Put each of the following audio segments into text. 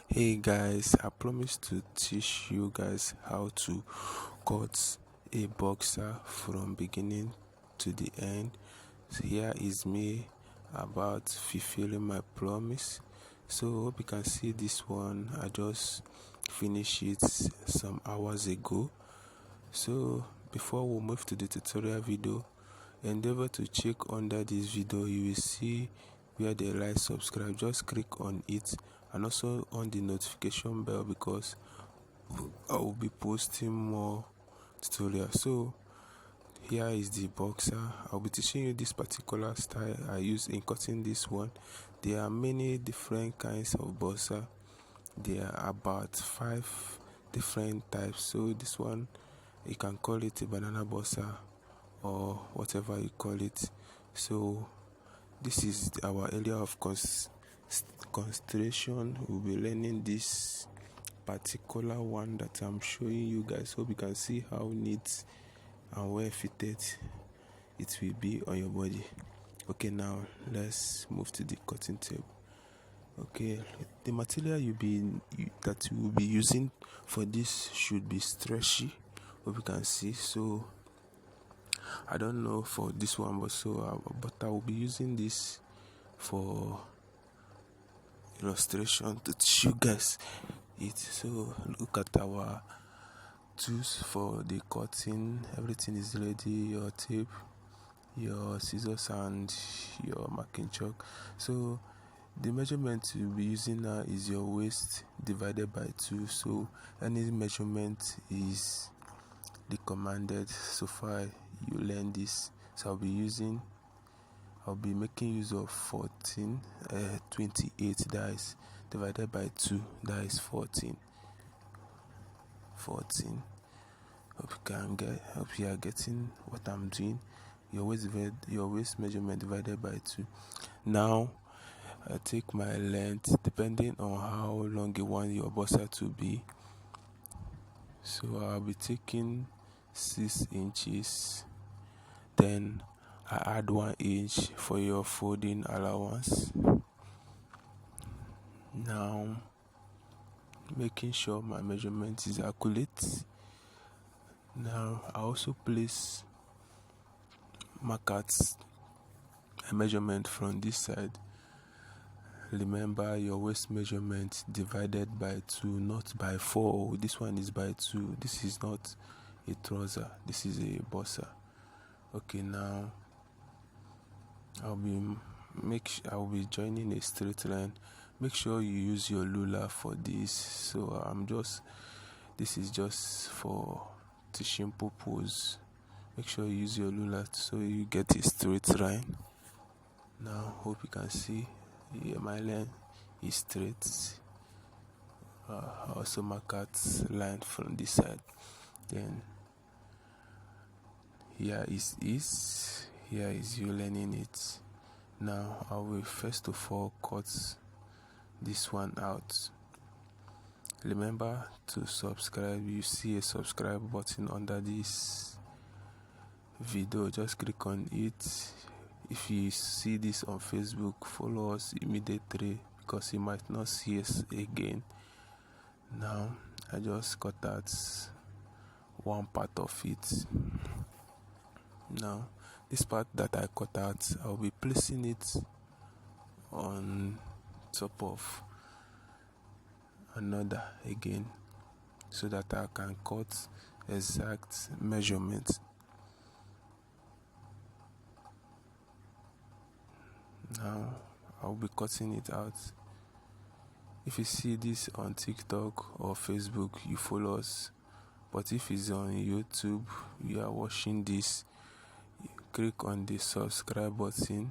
Hey guys, I promise to teach you guys how to cut a boxer from beginning to the end. So here is me about fulfilling my promise. So hope you can see this one. I just finished it some hours ago. So before we move to the tutorial video, endeavor to check under this video. You will see where they write subscribe. Just click on it and also on the notification bell because I will be posting more tutorials. So here is the boxer. I'll be teaching you this particular style I use in cutting this one. There are many different kinds of boxer. There are about 5 different types. So this one, you can call it a banana boxer or whatever you call it. So this is our area of concentration. We'll be learning this particular one that I'm showing you guys. Hope you can see how neat and well fitted it will be on your body. Okay, now let's move to the cutting table. Okay, the material that you will be using for this should be stretchy. Hope you can see. So I don't know for this one, but I will be using this for illustration to teach you guys it. So look at our tools for the cutting. Everything is ready. Your tape, your scissors, and your marking chalk. So the measurement you'll be using now is your waist divided by 2. So any measurement is recommended. So far you learn this. So I'll be making use of 28, that is divided by 2, that is 14. Hope you are getting what I'm doing. Your waist measurement divided by 2. Now I take my length depending on how long you want your boxer to be. So I'll be taking 6 inches. Then I add 1 inch for your folding allowance. Now making sure my measurement is accurate. Now I also place markers a measurement from this side. Remember your waist measurement divided by 2, not by 4. This one is by 2. This is not a trouser, this is a boxer. Okay, now I'll be joining a straight line. Make sure you use your ruler for this. So this is just for teaching purpose. Make sure you use your ruler so you get a straight line. Now hope you can see my line is straight. I also mark out line from this side. Then here is you learning it. Now I will first of all cut this one out. Remember to subscribe. You see a subscribe button under this video, just click on it. If you see this on Facebook, follow us immediately because you might not see us again. Now I just cut out one part of it. Now this part that I cut out, I'll be placing it on top of another again so that I can cut exact measurement. Now I'll be cutting it out. If you see this on TikTok or Facebook, you follow us. But if it's on YouTube, you are watching this, click on the subscribe button.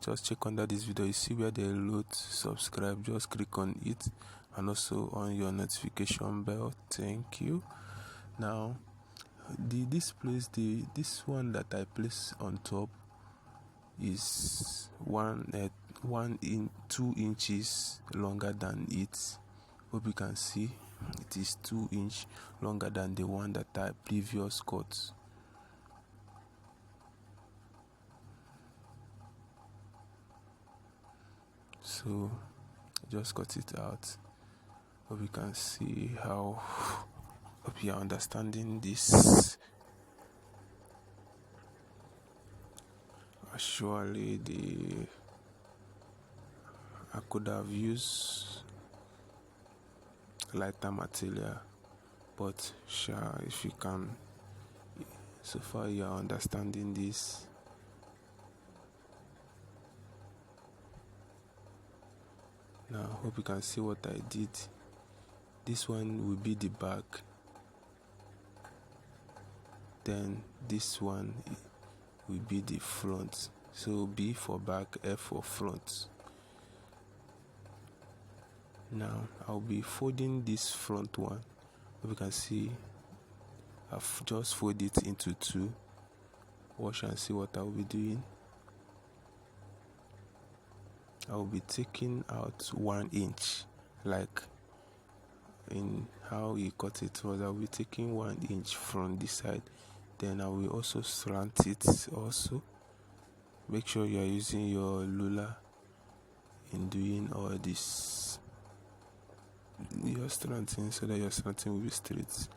Just check under this video, you see where they load subscribe. Just click on it and also on your notification bell. Thank you. Now this one that I place on top is 2 inches longer than it. Hope you can see it is 2 inch longer than the one that I previous cut. So just cut it out. Hope you can see how, hope you are understanding this. Actually, I could have used lighter material, but sure, if you can, so far you are understanding this. Now hope you can see what I did. This one will be the back, then this one will be the front. So B for back, F for front. Now I'll be folding this front one. Hope you can see I've just folded it into two. Watch and see what I'll be doing. I'll be taking out 1 inch, like in how you cut it was. I'll be taking 1 inch from this side, then I will also slant it. Also make sure you are using your ruler in doing all this. You're slanting so that your slanting will be straight.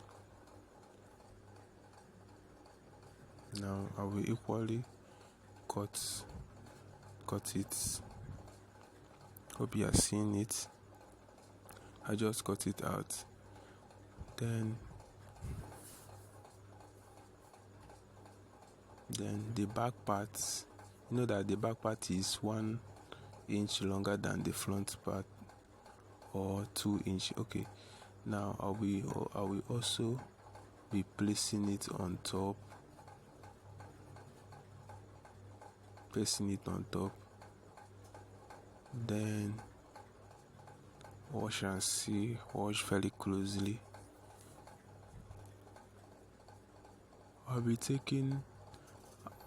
Now I will equally cut it. Hope you are seeing it. I just cut it out. Then the back part, you know that the back part is 1 inch longer than the front part, or 2 inch. Okay, now I will also be placing it on top, then watch and see, watch very closely. I'll be taking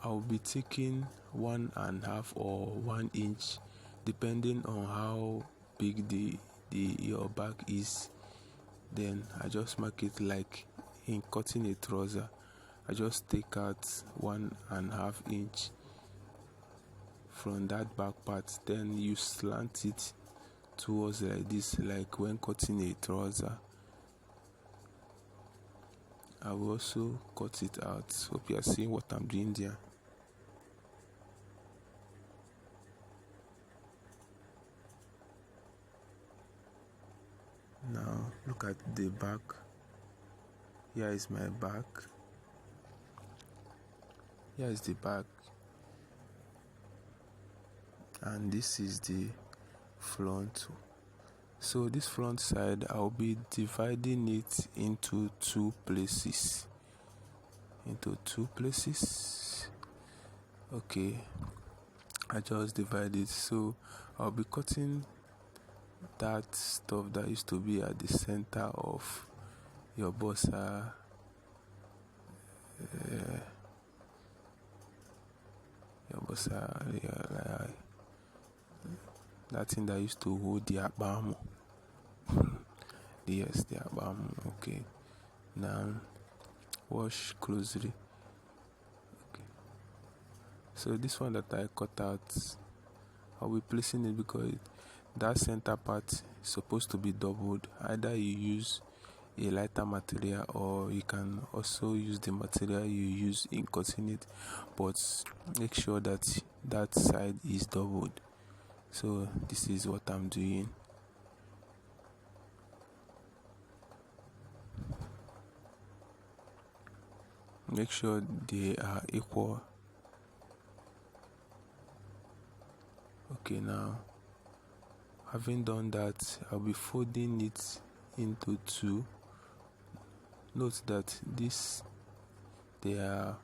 1.5 or 1 inch, depending on how big your back is. Then I just mark it like in cutting a trouser. I just take out 1.5 inch from that back part, then you slant it towards like this, like when cutting a trouser. I will also cut it out. Hope you are seeing what I'm doing there. Now look at the back. Here is my back. Here is the back, and this is the front. So this front side, I'll be dividing it into two places. Okay, I just divide it. So I'll be cutting that stuff that used to be at the center of your bossa. That thing that used to hold the abam. Yes, the abam. Okay, now watch closely. Okay, so this one that I cut out, I'll be placing it because that center part is supposed to be doubled. Either you use a lighter material, or you can also use the material you use in cutting it, but make sure that that side is doubled. So this is what I'm doing. Make sure they are equal. Okay, now having done that, I'll be folding it into two. Note that they are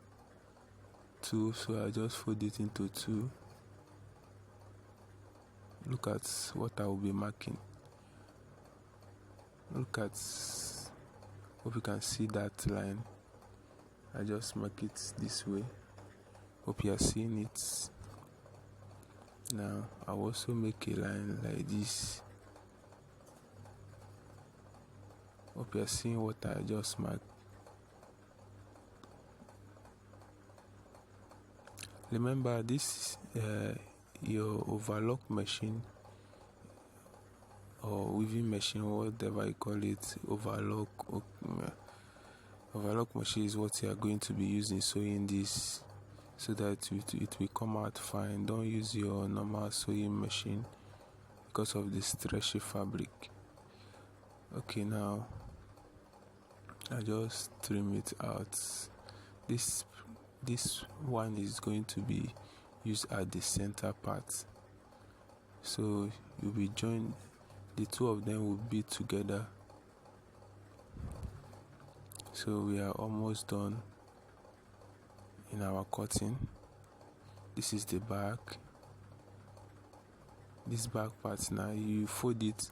two, so I just fold it into two. Look at what I will be marking. Hope you can see that line. I just mark it this way. Hope you are seeing it. Now I'll also make a line like this. Hope you are seeing what I just marked. Remember, this your overlock machine or weaving machine, whatever you call it, overlock machine is what you are going to be using sewing this, so that it will come out fine. Don't use your normal sewing machine because of the stretchy fabric. Okay, now I just trim it out. This one is going to be used at the center part, so you'll be joined, the two of them will be together. So we are almost done in our cutting. This is the back. This back part, now you fold it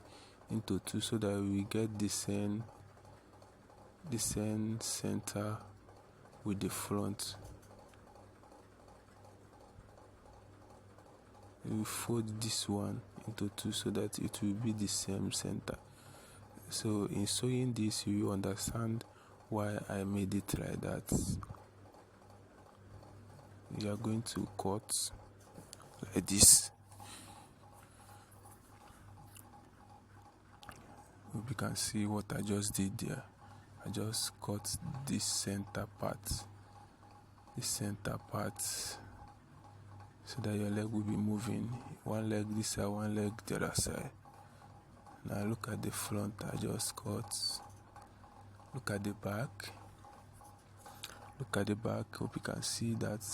into two so that we get the same center with the front. We fold this one into two so that it will be the same center. So in sewing this, you will understand why I made it like that. You are going to cut like this. Hope you can see what I just did there. I just cut this center part, so that your leg will be moving. One leg this side, one leg the other side. Now look at the front, I just cut. Look at the back. Hope you can see that.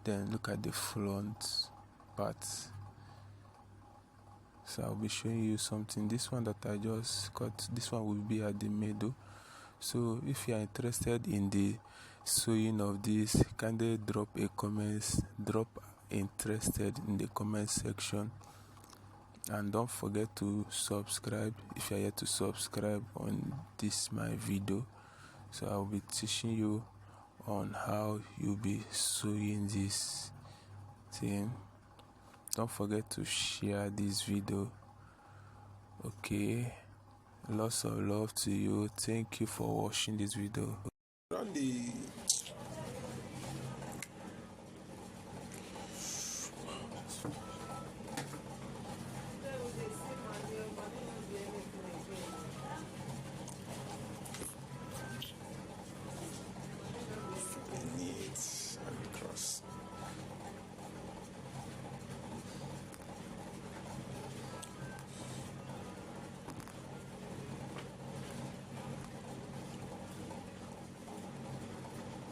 Then look at the front part. So I'll be showing you something. This one that I just cut, this one will be at the middle. So if you are interested in the sewing of this, kindly drop interested in the comment section, and don't forget to subscribe if you are yet to subscribe on this my video. So I'll be teaching you on how you'll be sewing this thing. Don't forget to share this video. Okay, lots of love to you. Thank you for watching this video.